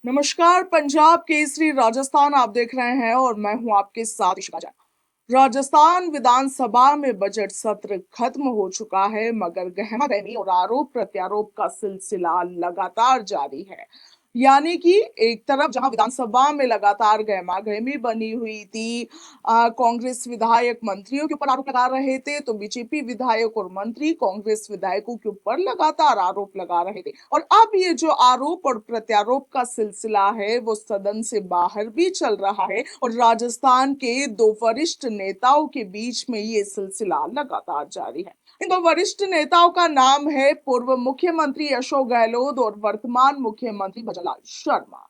नमस्कार। पंजाब केसरी राजस्थान आप देख रहे हैं और मैं हूं आपके साथ इशिका जैन। राजस्थान विधानसभा में बजट सत्र खत्म हो चुका है, मगर गहमा गहमी और आरोप प्रत्यारोप का सिलसिला लगातार जारी है। यानी कि एक तरफ जहां विधानसभा में लगातार गहमा गहमी बनी हुई थी, कांग्रेस विधायक मंत्रियों के ऊपर आरोप लगा रहे थे, तो बीजेपी विधायक और मंत्री कांग्रेस विधायकों के ऊपर लगातार आरोप लगा रहे थे। और अब ये जो आरोप और प्रत्यारोप का सिलसिला है वो सदन से बाहर भी चल रहा है और राजस्थान के दो वरिष्ठ नेताओं के बीच में ये सिलसिला लगातार जारी है। इन दो वरिष्ठ नेताओं का नाम है पूर्व मुख्यमंत्री अशोक गहलोत और वर्तमान मुख्यमंत्री भजनलाल शर्मा।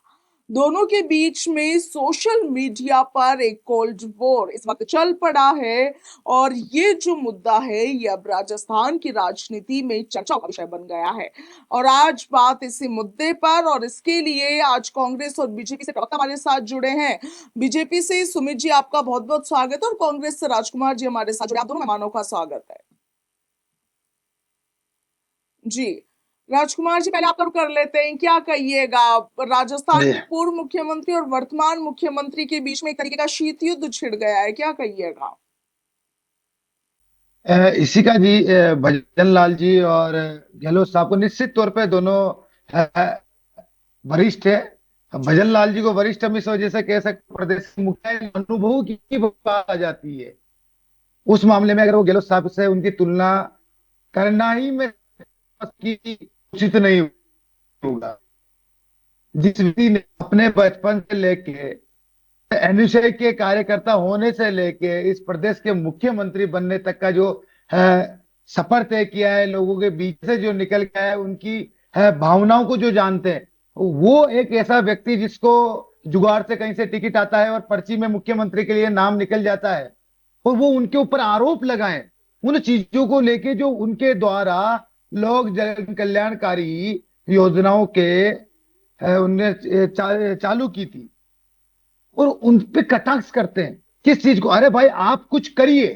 दोनों के बीच में सोशल मीडिया पर एक कोल्ड वॉर इस वक्त चल पड़ा है और ये जो मुद्दा है ये अब राजस्थान की राजनीति में चर्चा का विषय बन गया है। और आज बात इसी मुद्दे पर, और इसके लिए आज कांग्रेस और बीजेपी से प्रवक्ता हमारे साथ जुड़े हैं। बीजेपी से सुमित जी आपका बहुत बहुत स्वागत है और कांग्रेस से राजकुमार जी हमारे साथ जुड़े। आप दोनों मेहमानों का स्वागत है जी। राजकुमार जी, पहले आप कर लेते हैं, क्या कहिएगा? राजस्थान जी। के पूर्व मुख्यमंत्री और वर्तमान मुख्यमंत्री के बीच में एक तरीके का शीत युद्ध छिड़ गया है, क्या कहिएगा? इसी का जी, भजन लाल जी और गहलोत साहब को निश्चित तौर पे दोनों अ, वरिष्ठ है। भजन लाल जी को वरिष्ठ हम इस वजह से कह सकते प्रदेश के मुखिया अनुभव की बात आ जाती है। उस मामले में अगर वो गहलोत साहब से उनकी तुलना करना ही में की उचित नहीं होगा। जिस व्यक्ति ने अपने बचपन से लेके एनएसए के कार्यकर्ता होने से लेके इस प्रदेश के मुख्यमंत्री बनने तक का जो सफर तय किया है, लोगों के बीच से जो निकल गया है, उनकी भावनाओं को जो जानते हैं, वो एक ऐसा व्यक्ति जिसको जुगाड़ से कहीं से टिकट आता है और पर्ची में मुख्यमंत्री के लिए नाम निकल जाता है और वो उनके ऊपर आरोप लगाएं उन चीजों को लेके जो उनके द्वारा लोग जन कल्याणकारी योजनाओं के उनने चालू की थी और उन पे कटाक्ष करते हैं। किस चीज को? अरे भाई आप कुछ करिए,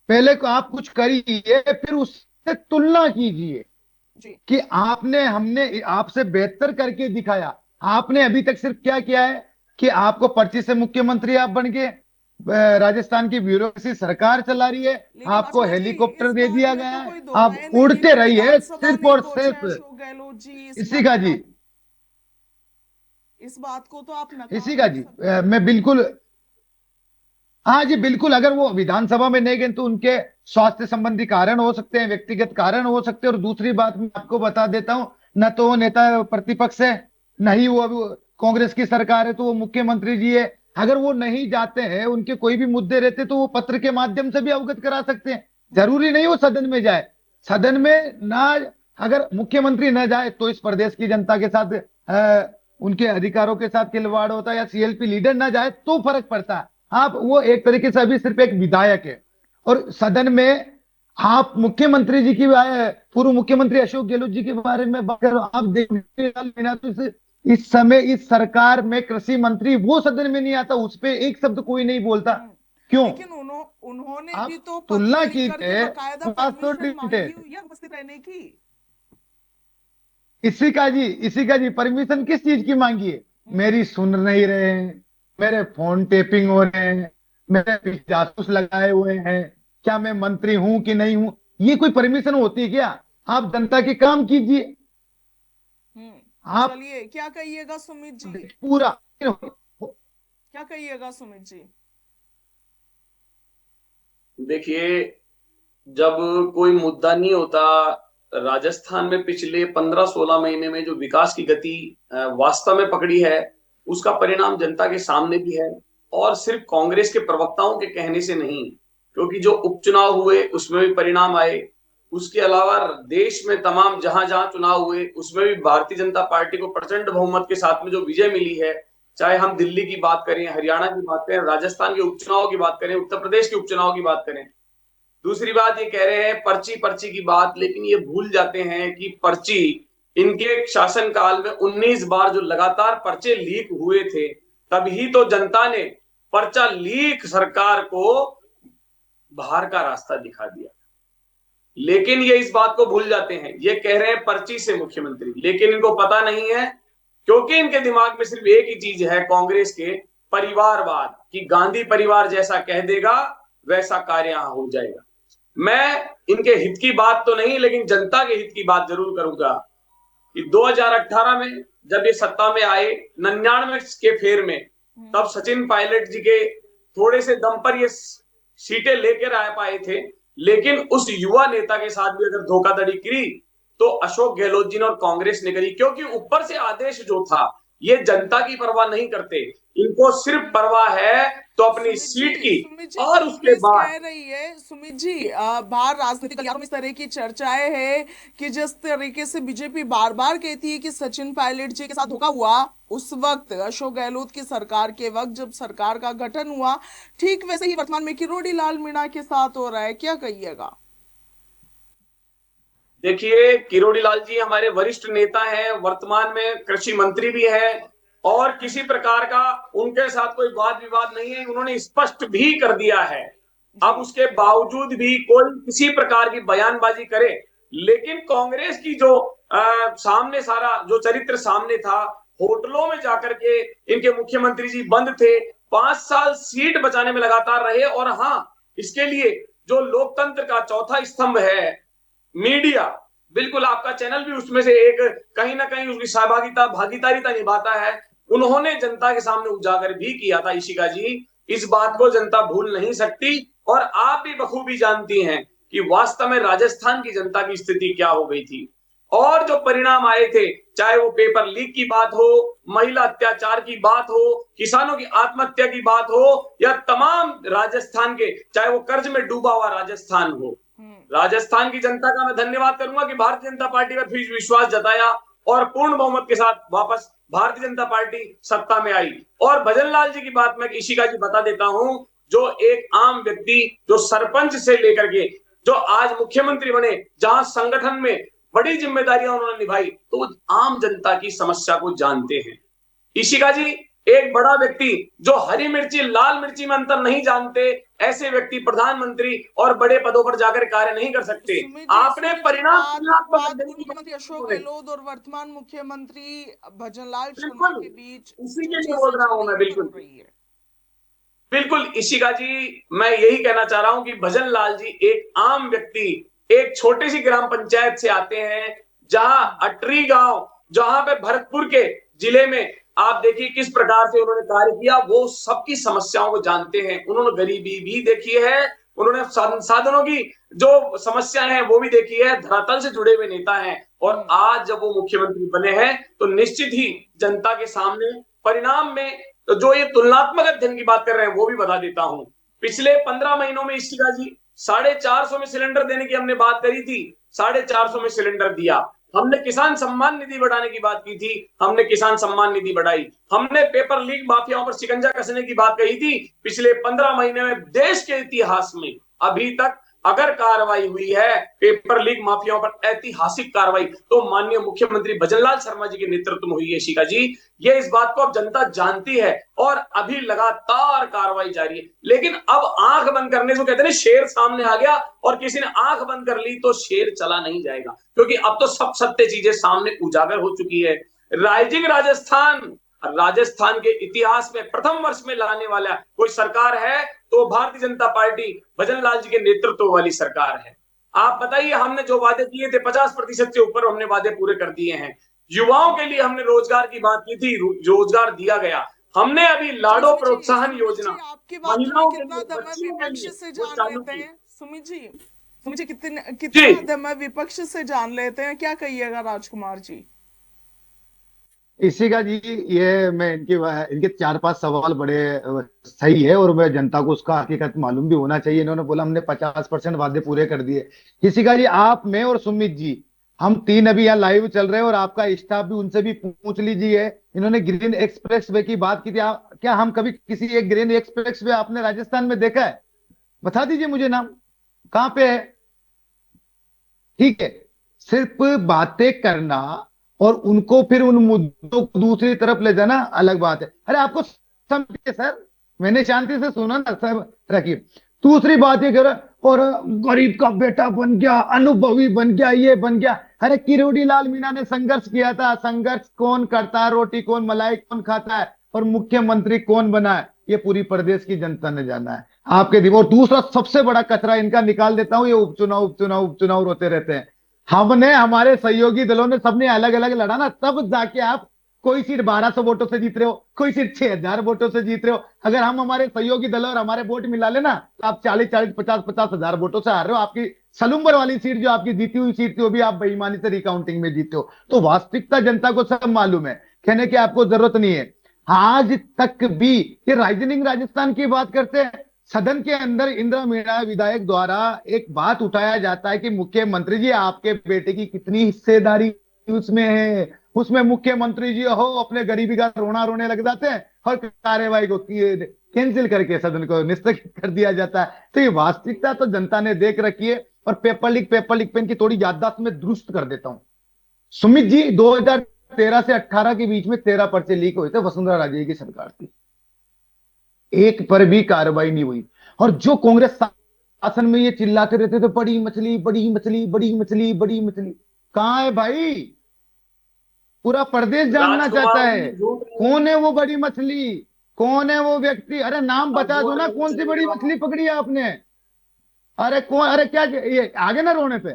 पहले को आप कुछ करिए, फिर उससे तुलना कीजिए जी। कि आपने हमने आपसे बेहतर करके दिखाया। आपने अभी तक सिर्फ क्या किया है कि आपको पर्ची से मुख्यमंत्री आप बन गए, राजस्थान की ब्यूरोक्रेसी सरकार चला रही है, लेकिन आपको राजकुमार जी, हेलीकॉप्टर इस दे बात दिया में गया तो है, कोई दो आप राय नहीं है उड़ते कि रहिए विधानसभा सिर्फ नहीं और पहुंचे सिर्फ। अशोक गहलोत जी। इसी का जी, इस बात को तो आप इसी नकार का नहीं जी, सकते। मैं बिल्कुल, हाँ जी बिल्कुल, अगर वो विधानसभा में नहीं गए तो उनके स्वास्थ्य संबंधी कारण हो सकते हैं, व्यक्तिगत कारण हो सकते हैं। और दूसरी बात मैं आपको बता देता हूँ, न तो वो नेता प्रतिपक्ष है, न ही वो अभी कांग्रेस की सरकार है, तो वो मुख्यमंत्री जी है। अगर वो नहीं जाते हैं, उनके कोई भी मुद्दे रहते तो वो पत्र के माध्यम से भी अवगत करा सकते हैं। जरूरी नहीं वो सदन में जाए। सदन में ना, अगर मुख्यमंत्री न जाए तो इस प्रदेश की जनता के साथ उनके अधिकारों के साथ खिलवाड़ होता है, या सीएलपी लीडर ना जाए तो फर्क पड़ता है। आप वो एक तरीके से अभी सिर्फ एक विधायक है और सदन में आप मुख्यमंत्री जी की पूर्व मुख्यमंत्री अशोक गहलोत जी के बारे में बात करो। आप देखिए तो इस समय इस सरकार में कृषि मंत्री वो सदन में नहीं आता, उस पे एक शब्द कोई नहीं बोलता। क्यों? लेकिन उन्होंने भी आप तो तुलना पत्र लिख करके कीजिए, बकायदा बात तो परमिशन ठीक है। मांगी हुई है उपस्थित रहने की। इसी का जी, इसी का जी, परमिशन किस चीज की मांगी है? मेरी सुन नहीं रहे हैं, मेरे फोन टेपिंग हो रहे हैं, मेरे पीछे जासूस लगाए हुए हैं, क्या मैं मंत्री हूं कि नहीं हूं? ये कोई परमिशन होती है क्या? आप जनता के काम कीजिए। आप चलिए, क्या कहिएगा सुमित जी? पूरा क्या कहिएगा सुमित जी? देखिए, जब कोई मुद्दा नहीं होता, राजस्थान में पिछले 15-16 महीने में जो विकास की गति वास्तव में पकड़ी है, उसका परिणाम जनता के सामने भी है। और सिर्फ कांग्रेस के प्रवक्ताओं के कहने से नहीं, क्योंकि जो उपचुनाव हुए उसमें भी परिणाम आए। उसके अलावा देश में तमाम जहां जहां चुनाव हुए उसमें भी भारतीय जनता पार्टी को प्रचंड बहुमत के साथ में जो विजय मिली है, चाहे हम दिल्ली की बात करें, हरियाणा की बात करें, राजस्थान के उपचुनाव की बात करें, उत्तर प्रदेश के उपचुनाव की बात करें। दूसरी बात ये कह रहे हैं पर्ची पर्ची की बात, लेकिन ये भूल जाते हैं कि पर्ची इनके शासनकाल में 19 बार जो लगातार पर्चे लीक हुए थे, तभी तो जनता ने पर्चा लीक सरकार को बाहर का रास्ता दिखा दिया। लेकिन ये इस बात को भूल जाते हैं, ये कह रहे हैं पर्ची से मुख्यमंत्री, लेकिन इनको पता नहीं है क्योंकि इनके दिमाग में सिर्फ एक ही चीज है कांग्रेस के, परिवारवाद, कि गांधी परिवार जैसा कह देगा वैसा कार्य यहां हो जाएगा। मैं इनके हित की बात तो नहीं, लेकिन जनता के हित की बात जरूर करूंगा कि 2018 में जब ये सत्ता में आए, 99 के फेर में, तब सचिन पायलट जी के थोड़े से दम पर ये सीटें लेकर आ पाए थे, लेकिन उस युवा नेता के साथ भी अगर धोखाधड़ी की तो अशोक गहलोत जी ने और कांग्रेस ने करी, क्योंकि ऊपर से आदेश जो था, ये जनता की परवाह नहीं करते, इनको सिर्फ परवाह है तो अपनी सीट की। सुमित जी, और उसके कांग्रेस बाद कह रही है, सुमित जी, बाहर राजनीतिक गलियारों में इस तरह की चर्चाएं है कि जिस तरीके से बीजेपी बार बार कहती है कि सचिन पायलट जी के साथ धोखा हुआ उस वक्त अशोक गहलोत की सरकार के वक्त जब सरकार का गठन हुआ, ठीक वैसे ही वर्तमान में किरोड़ी लाल मीणा के साथ हो रहा है, क्या कहिएगा? देखिए, किरोड़ी लाल जी हमारे वरिष्ठ नेता हैं, वर्तमान में कृषि मंत्री भी हैं, और किसी प्रकार का उनके साथ कोई वाद विवाद नहीं है, उन्होंने स्पष्ट भी कर दिया है। अब उसके बावजूद भी कोई किसी प्रकार की बयानबाजी करे, लेकिन कांग्रेस की जो सामने सारा जो चरित्र सामने था, होटलों में जाकर के इनके मुख्यमंत्री जी बंद थे, 5 साल सीट बचाने में लगातार रहे, और हाँ, इसके लिए जो लोकतंत्र का चौथा स्तंभ है मीडिया, बिल्कुल आपका चैनल भी उसमें से एक कहीं ना कहीं उसकी सहभागिता भागीदारिता निभाता है, उन्होंने जनता के सामने उजागर भी किया था इशिका जी। इस बात को जनता भूल नहीं सकती, और आप भी बखूबी जानती हैं कि वास्तव में राजस्थान की जनता की स्थिति क्या हो गई थी, और जो परिणाम आए थे, चाहे वो पेपर लीक की बात हो, महिला अत्याचार की बात हो, किसानों की आत्महत्या की बात हो, या तमाम राजस्थान के, चाहे वो कर्ज में डूबा हुआ राजस्थान हो, राजस्थान की जनता का मैं धन्यवाद करूंगा कि भारतीय जनता पार्टी पर फिर विश्वास जताया और पूर्ण बहुमत के साथ वापस भारतीय जनता पार्टी सत्ता में आई। और भजन लाल जी की बात मैं इशिका जी बता देता हूं, जो एक आम व्यक्ति, जो सरपंच से लेकर के जो आज मुख्यमंत्री बने, जहां संगठन में बड़ी जिम्मेदारियां उन्होंने निभाई, तो आम जनता की समस्या को जानते हैं। इशिका जी, एक बड़ा व्यक्ति जो हरी मिर्ची लाल मिर्ची में अंतर नहीं जानते, ऐसे व्यक्ति प्रधानमंत्री और बड़े पदों पर जाकर कार्य नहीं कर सकते। आपने परिणाम पूर्व मुख्यमंत्री अशोक गहलोत और वर्तमान मुख्यमंत्री भजनलाल शर्मा के बीच उसी जो के लिए चीजें बोल रहा चल हूं मैं, रही बिल्कुल रही है। बिल्कुल इशिका जी, मैं यही कहना चाह रहा हूं कि भजन लाल जी एक आम व्यक्ति, एक छोटी सी ग्राम पंचायत से आते हैं, जहां अटरी गांव, जहां पे भरतपुर के जिले में आप देखिए किस प्रकार से उन्होंने कार्य किया, वो सबकी समस्याओं को जानते हैं, उन्होंने गरीबी भी देखी है, उन्होंने संसाधनों की जो समस्याएं हैं वो भी देखी है, धरातल से जुड़े हुए नेता हैं, और आज जब वो मुख्यमंत्री बने हैं तो निश्चित ही जनता के सामने परिणाम में, तो जो ये तुलनात्मक अध्ययन की बात कर रहे हैं वो भी बता देता हूं। पिछले 15 महीनों में इशिका जी 450 में सिलेंडर देने की हमने बात करी थी, 450 में सिलेंडर दिया। हमने किसान सम्मान निधि बढ़ाने की बात की थी, हमने किसान सम्मान निधि बढ़ाई। हमने पेपर लीक माफियाओं पर शिकंजा कसने की बात कही थी। पिछले 15 महीने में देश के इतिहास में अभी तक अगर कार्रवाई हुई है पेपर लीक माफियाओं पर, ऐतिहासिक कार्रवाई, तो माननीय मुख्यमंत्री भजनलाल शर्मा जी के नेतृत्व में हुई है शिका जी। ये इस बात को अब जनता जानती है और अभी लगातार कार्रवाई जारी है। लेकिन अब आंख बंद करने से, कहते हैं शेर सामने आ गया और किसी ने आंख बंद कर ली तो शेर चला नहीं जाएगा, क्योंकि अब तो सब सत्य चीजें सामने उजागर हो चुकी है। राइजिंग राजस्थान, राजस्थान के इतिहास में प्रथम वर्ष में लाने वाला कोई सरकार है तो भारतीय जनता पार्टी भजनलाल जी के नेतृत्व वाली सरकार है। आप बताइए, हमने जो वादे किए थे 50% से ऊपर हमने वादे पूरे कर दिए हैं। युवाओं के लिए हमने रोजगार की बात की थी, रोजगार दिया गया। हमने अभी लाडो प्रोत्साहन योजना, आपकी बात में कितना दम है, विपक्ष से जान लेते हैं सुमित जी, सुमित जी कितना दम है, विपक्ष से जान लेते हैं, क्या कहिएगा राजकुमार जी? इशिका जी, ये मैं इनके 4-5 सवाल बड़े सही है, और मैं जनता को उसका हकीकत मालूम भी होना चाहिए। इन्होंने बोला हमने 50% वादे पूरे कर दिए। इशिका जी, आप, मैं और सुमित जी, हम 3 अभी यहाँ लाइव चल रहे हैं, और आपका स्टाफ भी, उनसे भी पूछ लीजिए। इन्होंने ग्रीन एक्सप्रेस वे की बात की थी। क्या हम कभी किसी एक ग्रीन एक्सप्रेस वे आपने राजस्थान में देखा है? बता दीजिए मुझे नाम, कहां पे है? ठीक है, सिर्फ बातें करना और उनको फिर उन मुद्दों को दूसरी तरफ ले जाना अलग बात है। अरे आपको समझिए सर, मैंने शांति से सुना ना सब, रखिए। दूसरी बात ये कह रहा और गरीब का बेटा बन गया, अनुभवी बन गया, ये बन गया। अरे किरोड़ी लाल मीणा ने संघर्ष किया था, संघर्ष कौन करता है, रोटी कौन मलाई कौन खाता है, और मुख्यमंत्री कौन बना है, ये पूरी प्रदेश की जनता ने जाना है। आपके दिमाग, दूसरा सबसे बड़ा कचरा इनका निकाल देता हूं, ये उपचुनाव उपचुनाव उपचुनाव रोते रहते हैं। हमने, हमारे सहयोगी दलों ने, सबने अलग अलग लड़ा ना, तब जाके आप कोई सीट 1200 वोटों से जीत रहे हो, कोई सीट 6000 वोटों से जीत रहे हो। अगर हम हमारे सहयोगी दल और हमारे वोट मिला लेना तो आप 40-40, 50-50 हजार वोटों से हार रहे हो। आपकी सलूम्बर वाली सीट जो आपकी जीती हुई सीट थी, वो भी आप बेईमानी से रिकाउंटिंग में जीते हो। तो वास्तविकता जनता को सब मालूम है, कहने की आपको जरूरत नहीं है। आज तक भी ये राइजनिंग राजस्थान की बात करते हैं, सदन के अंदर इंदिरा मीणा विधायक द्वारा एक बात उठाया जाता है कि मुख्यमंत्री जी आपके बेटे की कितनी हिस्सेदारी उसमें है, उसमें मुख्यमंत्री जी हो अपने गरीबी का रोना रोने लग जाते हैं और कार्यवाही को कैंसिल करके सदन को निस्तगित कर दिया जाता है। तो ये वास्तविकता तो जनता ने देख रखी है। और पेपर लीक पे इनकी थोड़ी याददाश्त में दुरुस्त कर देता हूं। सुमित जी, 2013 से 18 के बीच में 13 पर्चे लीक हुए थे, वसुंधरा राजे की सरकार थी, एक पर भी कार्रवाई नहीं हुई। और जो कांग्रेस शासन में ये चिल्लाते रहते थे, बड़ी मछली बड़ी मछली बड़ी मछली बड़ी मछली, कहां है भाई? पूरा प्रदेश जानना चाहता राजकुमार है जी झूठ नहीं। कौन है वो बड़ी मछली, कौन है वो व्यक्ति। अरे नाम अब बता दो झूठ ना, नहीं कौन सी बड़ी चलेगा। मछली पकड़ी है आपने? अरे कौन, अरे क्या ये आगे ना रोने पे,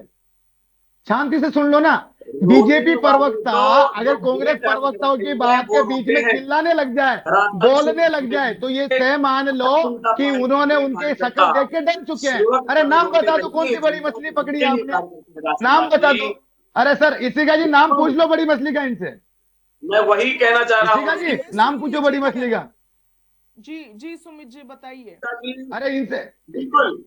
शांति से सुन लो ना। बीजेपी रोने वाले प्रवक्ता तो अगर जो बुरे कांग्रेस कर्म प्रवक्ताओं करते की हैं बात वो के बीच रोते में हैं। चिल्लाने लग जाए, धरातल से बोलने लग जाए, तो ये तय मान लो जनता कि पार्टी उन्होंने के उनके शक्ल कार्यकर्ता देख के डर चुके हैं। सेवक अरे कभी नाम रोते बता दो, कौन नहीं है, सी बड़ी जनता मछली को पकड़ी जितने ही आपने? कार्यकर्ता हैं, नाम राजकुमार बता दो। जी। अरे सर, इसी का जी नाम पूछ लो बड़ी मछली का इनसे। मैं वही कहना चाह रहा इसी का हूँ जी कि बताइए नाम सुमित पूछो जी बड़ी क्या मछली कहना का। है। जी जी सुमित जी बताइए। अरे इनसे, बिल्कुल,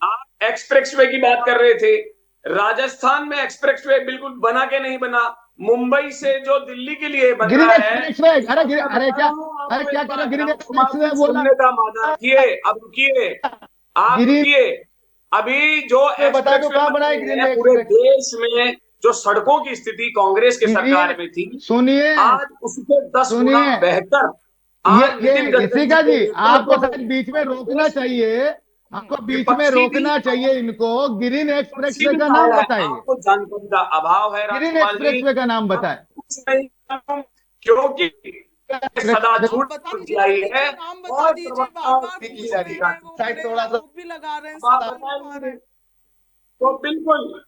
आप एक्सप्रेसवे की बात कर रहे थे। राजस्थान में एक्सप्रेसवे बिल्कुल बना के नहीं बना, मुंबई से जो दिल्ली के लिए बन ग्रीन रहा है। एक्सप्रेस वे, अरे मैं अरे बता क्या, रहा हूँ अरे आपको क्या एक कह रहे हो? बात, ग्रीन राजकुमार एक्सप्रेस वे जी बोला, सुनने का मादा रखिए। अब रुकिए, आप ग्रीन रुकिए। अभी जो में बता दो एक्सप्रेसवे कहां बन बना है रहे ग्रीन हैं पूरे एक्सप्रेस। देश में, जो सड़कों की स्थिति कांग्रेस के सुनिए, सरकार में थी, सुनिए, आज उससे 10 गुना सुनिए, बेहतर। ये आज नितिन गडकरी इसी जी का के जी आपको नेतृत्व शायद में बीच में रोकना देश में चाहिए, हम्म, आपको बीच में विपक्षी भी रोकना चाहिए इनको। ग्रीन एक्सप्रेस विपक्षी वे भी का नाम आया है। बताइए, आपको जानकारी का अभाव है green Rajkumar ji. Express way का नाम आप बताएं। कुछ नहीं मालूम, क्योंकि सदा आप झूठ बता दीजिए खिलाई सुमित है जी, नाम बता और दीजिए, बार प्रवक्ताओं बार की की पूछ जा रहे रही है हैं, वो साइड बड़े थोड़ा सा। आरोप भी लगा रहे हैं, अब आप सवाल भी उठा रहे बताएंगे हैं। तो बिल्कुल।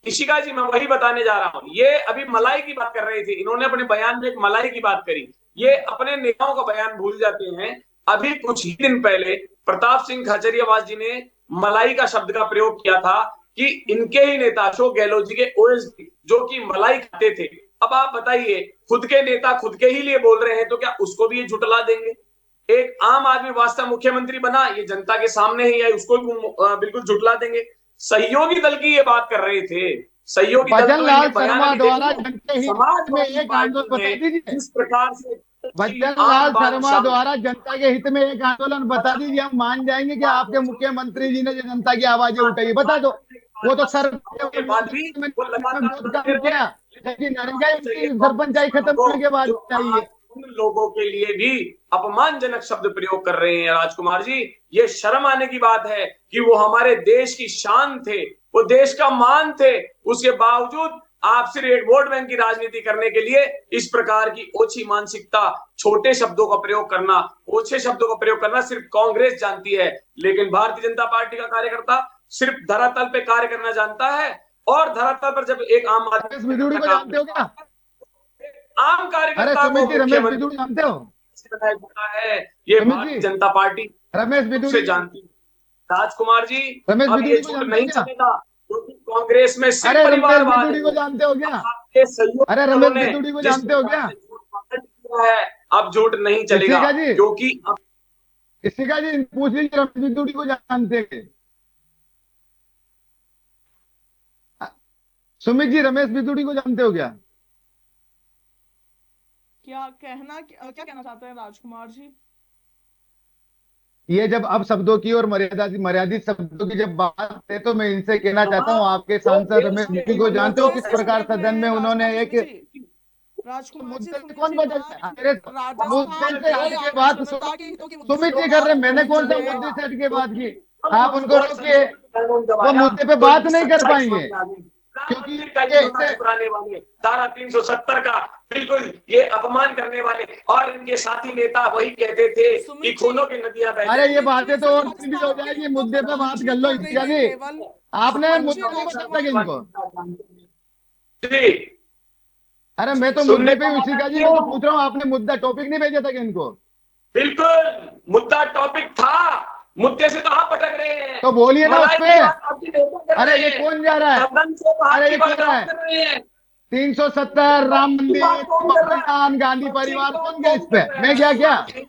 इशिका जी, मैं वही बताने जा रहा हूं। ये अभी मलाई की बात कर रही थी, इन्होंने अपने बयान में एक मलाई की बात करी। ये अपने नेताओं का बयान भूल जाते हैं। अभी कुछ ही दिन पहले प्रताप सिंह खाचरियावास जी ने मलाई का शब्द का प्रयोग किया था कि इनके ही नेता अशोक गहलोत जी के ओएस जो कि मलाई खाते थे। अब आप बताइए, खुद के नेता खुद के ही लिए बोल रहे हैं तो क्या उसको भी ये झुटला देंगे? एक आम आदमी वास्तव मुख्यमंत्री बना, ये जनता के सामने ही है, उसको भी बिल्कुल झुटला देंगे। सहयोगी दल की ये बात कर रहे थे। सहयोगी दल भजन तो लाल इनके बयान शर्मा अभी द्वारा देखिए। जनता हित में समाजवादी एक आंदोलन, पार्टी बता ने दीजिए, जिस प्रकार से भजन आम लाल शर्मा बादशाह द्वारा जनता के हित में एक आंदोलन, बता दीजिए, हम मान जाएंगे कि आपके मुख्यमंत्री जी ने जो जनता की आवाजें उठाई, बता दो। वो तो सर के बाद भी वो लगातार विरोध बढ़ते काम रहे। किया, लेकिन चाहिए नरेगा कांग्रेस सरपंचाई वालों खत्म को, होने के बाद जो आज चाहिए। उन लोगों के लिए भी अपमानजनक शब्द प्रयोग कर रहे हैं। राजकुमार जी, ये शर्म आने की बात है कि वो हमारे देश की शान थे, वो देश का मान थे, उसके बावजूद आप सिर्फ वोट बैंक की राजनीति करने के लिए इस प्रकार की ओछी मानसिकता, छोटे शब्दों का प्रयोग करना, ओछे शब्दों का प्रयोग करना सिर्फ कांग्रेस जानती है। लेकिन भारतीय जनता पार्टी का कार्यकर्ता सिर्फ धरातल पे कार्य करना जानता है। और धरातल पर जब एक आम रमेश आदमी बिदूड़ी अपना को काम जानते हो करता क्या? है, आम अरे कार्यकर्ता को सुमित जी, रमेश बिदूड़ी मुख्यमंत्री जानते हो? बनाया जाता है, ये सुमित जी, भारतीय जनता पार्टी रमेश से बिदूड़ी, जानती है। राजकुमार जी, रमेश अब ये बिदूड़ी को झूठ जानते हो नहीं क्या? चलेगा, क्योंकि कांग्रेस में सिर्फ अरे रमेश परिवारवाद बिदूड़ी को है। जानते हो क्या? आपके अरे सहयोगी दलों रमेश ने बिदूड़ी को जिस जानते हो प्रकार क्या? से झूठ पकड़ लिया है, अब झूठ नहीं इसी चलेगा, का जी, क्योंकि अब इसी का जी पूछ लीजिए, रमेश बिदूड़ी को जानते हैं? सुमित जी, रमेश बिदूड़ी को जानते हो क्या? क्या कहना चाहते हैं राजकुमार जी। ये जब अब शब्दों की और मर्यादित शब्दों की जब बात है, तो मैं इनसे कहना चाहता हूँ, तमाम आपके जो सांसद देश रमेश के बिदूड़ी को जानते हो हितों मुद्दे किस से प्रकार चिपक सदन रहे में हैं उन्होंने राजकुमार एक जी। राजकुमार जी मुद्दे से सुमित कौन जी बदल बात अरे मुद्दे राजस्थान से के हट के आम बात सुनो। जनता के हितों के मुद्दे से सुमित जी लोग कर रहे, बात मैंने नहीं कौन सा चले। मुद्दे से हट के बात की? आप उनको रोकिए, वो मुद्दे पे बात नहीं कर पाएंगे क्योंकि इससे चुराने वाले, धारा 370 का बिल्कुल ये अपमान करने वाले, और इनके साथी नेता वही कहते थे कि खूनों की नदियां बह अरे ये जाएंगी। बातें तो और सीधी हो जाएगी, मुद्दे पे बात कर लो इशिका जी। आपने मुद्दा नहीं बता सके इनको। जी अरे मैं तो सुनने मुद्दे पे का इशिका जी, मैं तो पूछ रहा हूँ, आपने मुद्दा टॉपिक नहीं भेजा था कि इनको? बिल्कुल मुद्दा टॉपिक था, मुद्दे से तो आप भटक रहे हैं। तो बोलिए ना उस मलाई पे। की बात आपकी नेता कर अरे रहे ये हैं, कौन जा रहा है? सदन से बाहर अरे की ये बात कौन रहा आप है? कर रहे हैं। 370 राम की बात मंदिर, कौन कर रहा है? बलिदान, गांधी सच्ची परिवार, बात कौन गया इस कौन पे? कर रहा मैं क्या क्या है?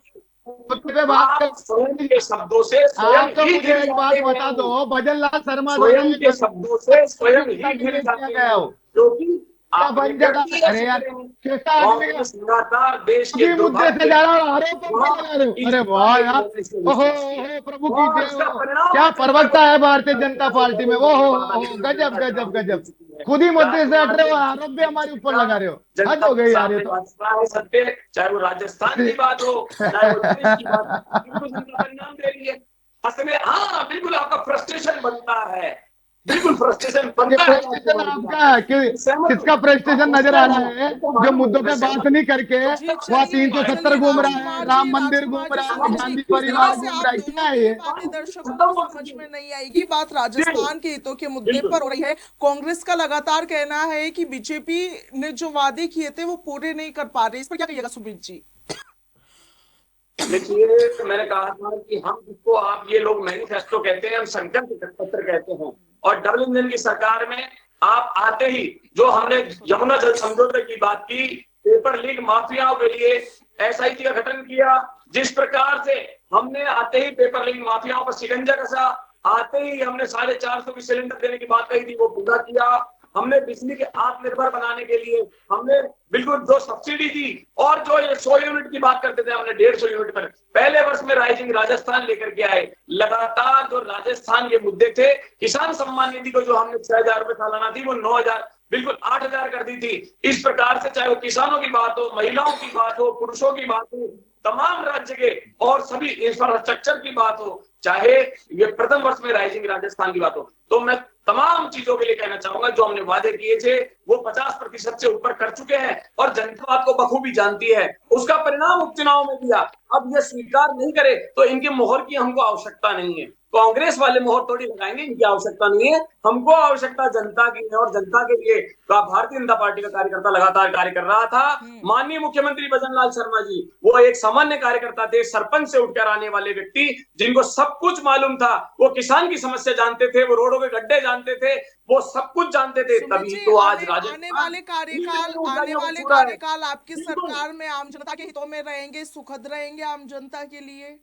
मुद्दे पे बात आप स्वयं कर। के शब्दों से स्वयं आप तो ही मुझे घिर एक जाते बात बता हैं, दो, भजन लाल शर्मा द्वारा स्वयं ये के शब्दों से स्वयं ही घिर किया जाते गया हैं, हो, क्योंकि क्या आपने बन कर जाता? दिया अरे यार, जिक्र। कैसा आदमी है? कांग्रेस लगातार देश के अभी मुद्दे से दुर्भाग्य जा रहा हूँ, आरोप पर वहाँ लगा रहे हो। इस अरे वाह बारे यार, में से ओहो विश्वास किया, ओहो, प्रभु की और जय उसका हो। परिणाम क्या आज जनता को प्रवक्ता है भारतीय जनता भुगतना पार्टी में, वो हो गजब गजब गजब। खुद ही मुद्दे से हट रहे हो, आरोप भी हमारे ऊपर लगा रहे हो। हद जनता हो के गई यार ये सामने तो। भाजपा है सत्य, चाहे वो राजस्थान की बात हो, चाहे वो देश की बात हो, बिल्कुल जनता परिणाम दे रही है। असल में हाँ बिल्कुल आपका फ्रस्ट्रेशन बनता है, बिल्कुल फ्रस्ट्रेशन ये बनता है प्रेस्टेशन राजकुमार की बात आपका है, है कि मैं सहमत हूँ। किसका हाँ, प्रेस्टेशन उस नजर आ पर रहा हूँ, है? मैं तो जो मालूम हूँ, मुद्दों मैं पे बात सहमत नहीं हूँ। करके जी वह चलिए 370 चलिए घूम रहा है, राम मंदिर घूम रहा है, राजकुमार जी गांधी इस तरह परिवार से घूम आप रहा है, दोनों क्या है की ये ये? बातें दर्शकों खत्म को हो समझ चुकी में है। नहीं आएगी। बात जी राजस्थान के हितों के मुद्दे बिल्कुल। पर हो रही है। कांग्रेस का लगातार कहना है कि बीजेपी ने जो वादे किए थे वो पूरे नहीं कर पा रही। इस पर क्या कहिएगा सुमित जी? देखिए मैंने कहा था कि हम जिसको आप ये लोग मैनिफेस्टो कहते हैं, हम संकल्प पत्र कहते हैं, और डबल इंजन की सरकार में आप आते ही जो हमने यमुना जल समझौते की बात की, पेपर लीक माफियाओं के लिए एसआईटी का गठन किया, जिस प्रकार से हमने आते ही पेपर लीक माफियाओं पर शिकंजा कसा, आते ही हमने 450 की सिलेंडर देने की बात कही थी, वो पूरा किया। हमने बिजली के आत्मनिर्भर बनाने के लिए हमने बिल्कुल जो सब्सिडी दी, और जो ये 100 यूनिट की बात करते थे हमने 150 यूनिट पर पहले वर्ष में राइजिंग राजस्थान लेकर के आए। लगातार जो राजस्थान के मुद्दे थे, किसान सम्मान निधि को जो हमने 6,000 रुपए सालाना थी वो 9,000 बिल्कुल 8,000 कर दी थी। इस प्रकार से चाहे वो किसानों की बात हो, महिलाओं की बात हो, पुरुषों की बात हो, तमाम राज्य के और सभी इंफ्रास्ट्रक्चर की बात हो, चाहे ये प्रथम वर्ष में राइजिंग राजस्थान की बात हो, तो मैं तमाम चीजों के लिए कहना चाहूंगा जो हमने वादे किए थे वो 50% से ऊपर कर चुके हैं, और जनता बात को बखूबी जानती है। उसका परिणाम उपचुनाव में दिया। अब ये स्वीकार नहीं करे तो इनकी मोहर की हमको आवश्यकता नहीं है। कांग्रेस वाले मोहर थोड़ी लगाएंगे, इनकी आवश्यकता नहीं है। हमको आवश्यकता जनता की है, और जनता के लिए भारतीय जनता पार्टी का कार्यकर्ता लगातार कार्य कर रहा था। माननीय मुख्यमंत्री भजन लाल शर्मा जी वो एक सामान्य कार्यकर्ता थे, सरपंच से उठकर आने वाले व्यक्ति, जिनको सब कुछ मालूम था। वो किसान की समस्या जानते थे, वो रोडों के गड्ढे जानते थे, वो सब कुछ जानते थे। सुमित तभी जी तो आज आने राजस्थान वाले कार्यकाल आपकी सरकार में आम जनता के हितों में रहेंगे, सुखद रहेंगे आम जनता के लिए?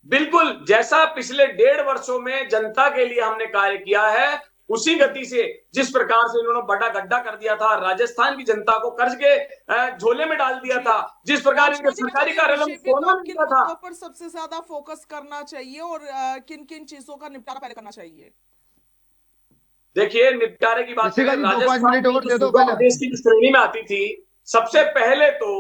बिल्कुल जैसा पिछले 1.5 वर्षों में जनता के लिए हमने कार्य किया है, उसी गति से जिस प्रकार से इन्होंने बड़ा गड्ढा कर दिया था, राजस्थान की जनता को कर्ज के झोले में डाल दिया था, जिस प्रकार इनके राजकुमार जी सरकारी चलिए कार्यालय में बीजेपी को सोना अब किन मिलता था। मुद्दों पर सबसे ज्यादा फोकस करना चाहिए और किन किन चीजों का निपटारा पहले करना चाहिए? देखिए निपटारे की बात इशिका करें, जी 2-5 राजस्थान मिनट की और जो दे दो सूबा पहले। प्रदेश की श्रेणी में आती थी, सबसे पहले तो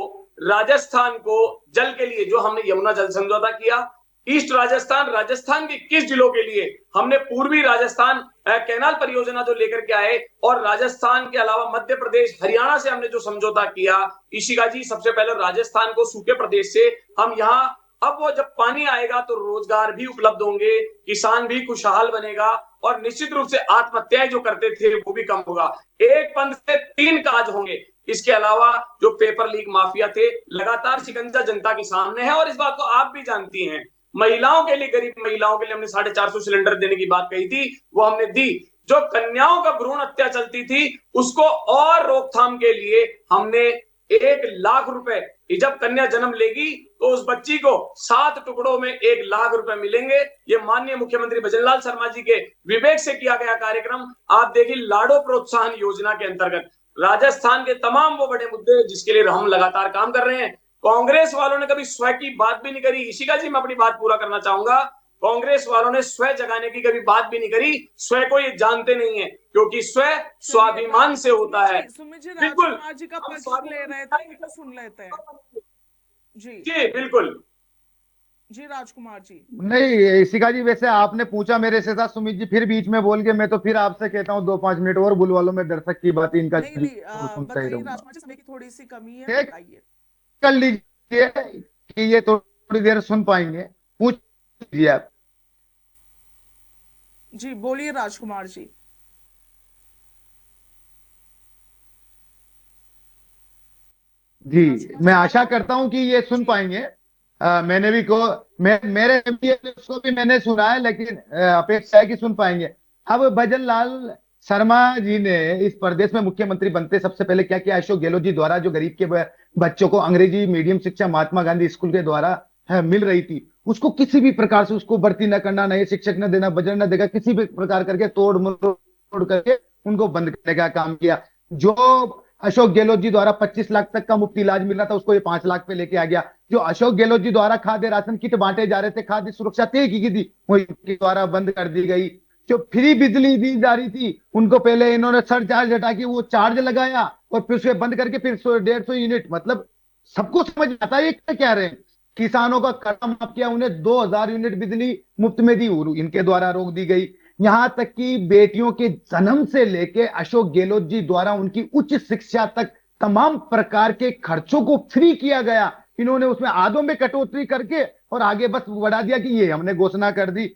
राजस्थान को जल के लिए जो हमने यमुना जल समझौता किया, ईस्ट राजस्थान, राजस्थान के 21 जिलों के लिए हमने पूर्वी राजस्थान कैनाल परियोजना जो लेकर के आए, और राजस्थान के अलावा मध्य प्रदेश, हरियाणा से हमने जो समझौता किया। इशिका जी सबसे पहले राजस्थान को सूखे प्रदेश से हम यहाँ, अब वो जब पानी आएगा तो रोजगार भी उपलब्ध होंगे, किसान भी खुशहाल बनेगा, और निश्चित रूप से आत्महत्याएं जो करते थे वो भी कम होगा। एक पंथ से 3 काज होंगे। इसके अलावा जो पेपर लीक माफिया थे, लगातार शिकंजा जनता के सामने है, और इस बात को आप भी जानती हैं। महिलाओं के लिए, गरीब महिलाओं के लिए हमने 450 सिलेंडर देने की बात कही थी, वो हमने दी। जो कन्याओं का भ्रूण हत्या चलती थी उसको और रोकथाम के लिए हमने 1,00,000 रुपए, जब कन्या जन्म लेगी तो उस बच्ची को 7 टुकड़ों में 1,00,000 रुपए मिलेंगे। ये माननीय मुख्यमंत्री भजनलाल शर्मा जी के विवेक से किया गया कार्यक्रम। आप देखिए लाडो प्रोत्साहन योजना के अंतर्गत राजस्थान के तमाम वो बड़े मुद्दे जिसके लिए हम लगातार काम कर रहे हैं। कांग्रेस वालों ने कभी स्वयं की बात भी नहीं करी। इशिका जी मैं अपनी बात पूरा करना चाहूंगा। कांग्रेस वालों ने स्वयं जगाने की कभी बात भी नहीं करी। स्वयं को ये जानते नहीं है, क्योंकि स्वयं स्वाभिमान से होता है। सुमित जी बिल्कुल राजकुमार जी का हम पक्ष ले रहे थे, इनको सुन लेते हैं। जी जी बिल्कुल। जी राजकुमार जी। नहीं शिखा जी, वैसे आपने पूछा मेरे से था, सुमित जी फिर बीच में बोल के, मैं तो फिर आपसे कहता हूँ 2-5 मिनट और बुलवा लो, मैं दर्शक की बात इनका नहीं नहीं, जो सुनता ही बताइए रहूंगा। राजकुमार जी, समय की थोड़ी सी कमी है, ठीक बताइए। कर लीजिए कि ये थोड़ी देर सुन पाएंगे, पूछ लीजिए आप। जी बोलिए राजकुमार जी। जी, राजकुमार मैं जी आप आशा करता हूं कि ये सुन जी पाएंगे। मैंने भी को मेरे उसको भी मैंने सुना है, लेकिन अपेक्षा है कि सुन पाएंगे। अब भजन लाल शर्मा जी ने इस प्रदेश में मुख्यमंत्री बनते सबसे पहले क्या किया? अशोक गहलोत जी द्वारा जो गरीब के बच्चों को अंग्रेजी मीडियम शिक्षा महात्मा गांधी स्कूल के द्वारा मिल रही थी, उसको किसी भी प्रकार से उसको भर्ती न करना, नए शिक्षक न देना, बजट न देगा, किसी भी प्रकार करके तोड़ मरोड़ करके उनको बंद करने का काम किया। जो अशोक गहलोत जी द्वारा 25 लाख तक का मुफ्त इलाज मिल रहा था, उसको ये 5 लाख पे लेके आ गया। जो अशोक गहलोत जी द्वारा खाद्य राशन किट बांटे जा रहे थे, खाद्य सुरक्षा तय की गई थी, वो इनके द्वारा बंद कर दी गई। जो फ्री बिजली दी जा रही थी, उनको पहले इन्होंने सरचार्ज हटा के वो चार्ज लगाया, और फिर उसे बंद करके फिर 150 यूनिट, मतलब सबको समझ आता है ये क्या कह रहे हैं। किसानों का कर्जा माफ किया, उन्हें 2000 यूनिट बिजली मुफ्त में दी, और इनके द्वारा रोक दी गई। यहां तक कि बेटियों के जन्म से लेके अशोक गहलोत जी द्वारा उनकी उच्च शिक्षा तक तमाम प्रकार के खर्चों को फ्री किया गया। इन्होंने उसमें आधों में कटौती करके और आगे बस बढ़ा दिया कि ये हमने घोषणा कर दी।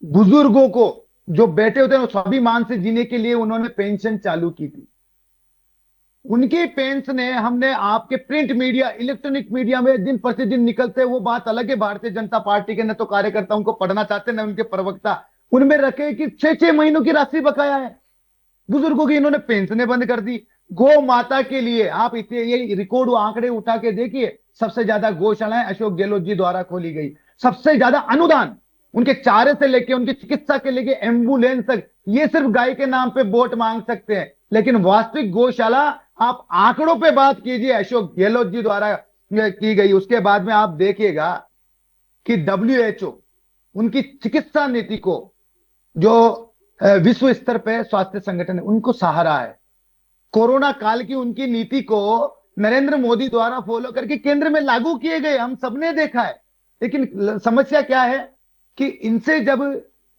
बुजुर्गों को जो बैठे होते हैं स्वाभिमान से जीने के लिए उन्होंने पेंशन चालू की थी। उनकी पेंशन है, हमने आपके प्रिंट मीडिया इलेक्ट्रॉनिक मीडिया में दिन प्रतिदिन निकलते हैं, वो बात अलग है। भारतीय जनता पार्टी के न तो कार्यकर्ता उनको पढ़ना चाहते न उनके प्रवक्ता, उनमें रखे कि 6-6 महीनों की राशि बकाया है। बुजुर्गों की इन्होंने पेंशनें बंद कर दी। गौ माता के लिए आप इतने ये रिकॉर्ड आंकड़े उठा के देखिए, सबसे ज्यादा गौशालाएं अशोक गहलोत जी द्वारा खोली गई। सबसे ज्यादा अनुदान उनके चारे से लेके उनकी चिकित्सा के लेके एम्बुलेंस तक, ये सिर्फ गाय के नाम पे वोट मांग सकते हैं, लेकिन वास्तविक गौशाला आप आंकड़ों पे बात कीजिए अशोक गहलोत जी द्वारा की गई। उसके बाद में आप देखिएगा कि WHO उनकी चिकित्सा नीति को, जो विश्व स्तर पे स्वास्थ्य संगठन है, उनको सहारा है। कोरोना काल की उनकी नीति को नरेंद्र मोदी द्वारा फॉलो करके केंद्र में लागू किए गए, हम सबने देखा है। लेकिन समस्या क्या है कि इनसे जब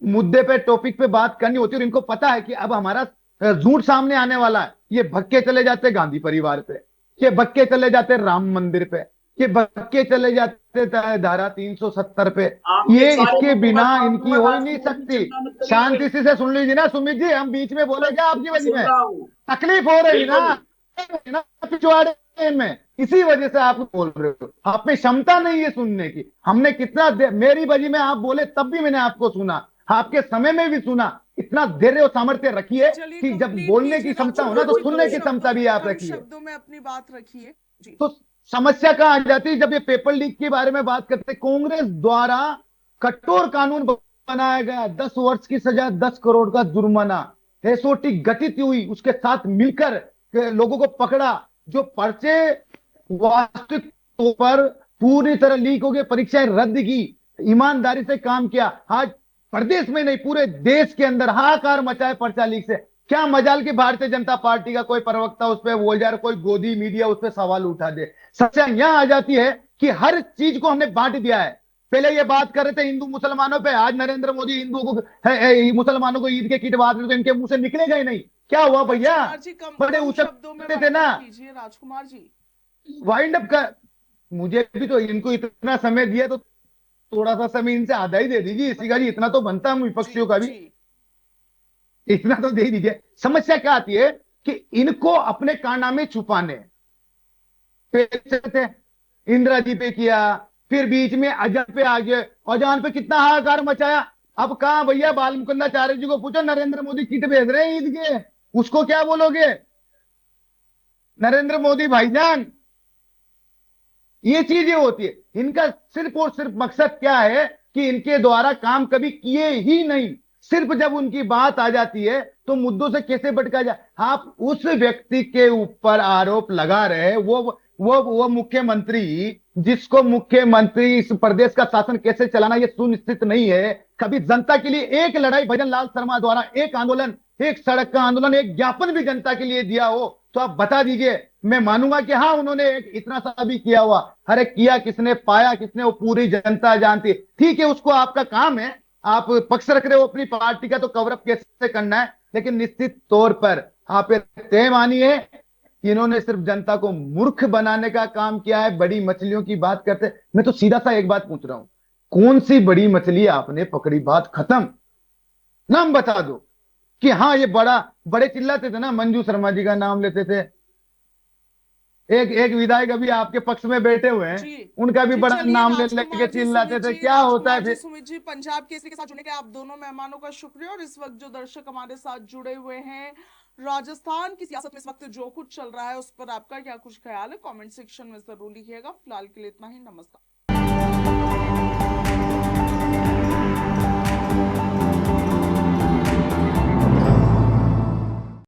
मुद्दे पे टॉपिक पे बात करनी होती है और इनको पता है कि अब हमारा झूठ सामने आने वाला है, ये भक्के चले जाते गांधी परिवार पे, ये भक्के चले जाते राम मंदिर पे, ये भक्के चले जाते धारा 370 पे। आपके ये सारे इसके मुद्दों मैं बिना उठा इनकी दूंगा हो ही नहीं राजकुमार जी, सकती। चिंता मत करिए। शांति से सुन लीजिए ना सुमित जी, हम बीच में बोले क्या आपकी वजह सुन में? रहा हूँ। तकलीफ हो रही बिल्कुल। ना पिछवाड़े में, इसी वजह से आप बोल रहे हो। आप में क्षमता नहीं है सुनने की। हमने कितना मेरी वजह में आप बोले तब भी मैंने आपको सुना, आपके समय में भी सुना। इतना धैर्य और सामर्थ्य रखिए चलिए कि जब कंप्लीट बोलने की कीजिए क्षमता हो राजकुमार ना, तो जी, सुनने की क्षमता भी आप कम रखिए। शब्दों में अपनी बात रखिए। जी तो समस्या कहां आ जाती है? जब ये पेपर लीक के बारे में बात करते, कांग्रेस द्वारा कठोर कानून बनाया गया, 10 वर्ष की सजा, 10 करोड़ का जुर्माना, एसओटी गठित हुई, उसके साथ मिलकर के लोगों को पकड़ा। जो पर्चे वास्तविक तौर पर पूरी तरह लीक हो गए, परीक्षाएं रद्द की, ईमानदारी से काम किया। आज प्रदेश में नहीं पूरे देश के अंदर हाहाकार मचा है पर्चा लीक से। क्या मजाल की भारतीय जनता पार्टी का कोई प्रवक्ता उस पर बोल जा रहा, कोई गोदी मीडिया उस पर सवाल उठा दे। सच्चा यहां आ जाती है कि हर चीज को हमने बांट दिया है। पहले ये बात कर रहे थे हिंदू मुसलमानों पे, आज नरेंद्र मोदी हिंदुओं को मुसलमानों को ईद के किट बांट रहे, तो इनके मुंह से निकलेगा ही नहीं। क्या हुआ भैया? राजकुमार जी, बड़े कम शब्दों में उछलते थे वाइंड ना, अप कीजिए राजकुमार जी। वाइंड अप कर। मुझे भी तो इनको इतना समय दिया, तो थोड़ा सा समय इनसे आधा ही दे दीजिए। इसी का जी इतना तो बनता है जी विपक्षियों का भी, जी इतना तो दे ही दीजिए। समस्या क्या आती है कि इनको अपने कारनामे छुपाने थे। इंदिरा जी पे किया, फिर बीच में अजान पे आ गए, अजान पे कितना हाहाकार मचाया। अब कहा भैया, बाल मुकुंदाचार्य जी को पूछो, नरेंद्र मोदी किट भेज रहे हैं ईद के, उसको क्या बोलोगे? नरेंद्र मोदी भाईजान, ये चीजें होती है। इनका सिर्फ और सिर्फ मकसद क्या है कि इनके द्वारा काम कभी किए ही नहीं, सिर्फ जब उनकी बात आ जाती है तो मुद्दों से कैसे भटका जाए। आप उस व्यक्ति के ऊपर आरोप लगा रहे हैं, वो मुख्यमंत्री, जिसको मुख्यमंत्री इस प्रदेश का शासन कैसे चलाना ये सुनिश्चित नहीं है। कभी जनता के लिए एक लड़ाई भजन लाल शर्मा द्वारा, एक आंदोलन, एक सड़क का आंदोलन, एक ज्ञापन भी जनता के लिए दिया हो, तो आप बता दीजिए, मैं मानूंगा कि हाँ उन्होंने एक इतना सा भी किया हुआ। अरे किया किसने, पाया किसने, वो पूरी जनता जानती है। ठीक है, उसको आपका काम है, आप पक्ष रख रहे हो अपनी पार्टी का, तो कवरअप कैसे करना है। लेकिन निश्चित तौर पर आप ये तय मानिए कि इन्होंने सिर्फ जनता को मूर्ख बनाने का काम किया है। बड़ी मछलियों की बात करते, मैं तो सीधा सा एक बात पूछ रहा हूं, कौन सी बड़ी मछली आपने पकड़ी? बात खत्म, नाम बता दो। कि हाँ ये बड़ा, बड़े चिल्लाते थे ना, मंजू शर्मा जी का नाम लेते थे। एक एक विधायक अभी आपके पक्ष में बैठे हुए हैं, जी उनका भी जी, बड़ा चलिए नाम ले लेके चिल्लाते थे, क्या होता है राजकुमार जी फिर? सुमित जी, पंजाब केसरी के साथ जुड़ने के आप दोनों मेहमानों का शुक्रिया। और इस वक्त जो दर्शक हमारे साथ जुड़े हुए हैं, राजस्थान की सियासत में इस वक्त जो कुछ चल रहा है उस पर आपका क्या कुछ ख्याल है, कमेंट सेक्शन में जरूर लिखिएगा। फिलहाल के लिए इतना ही, नमस्कार।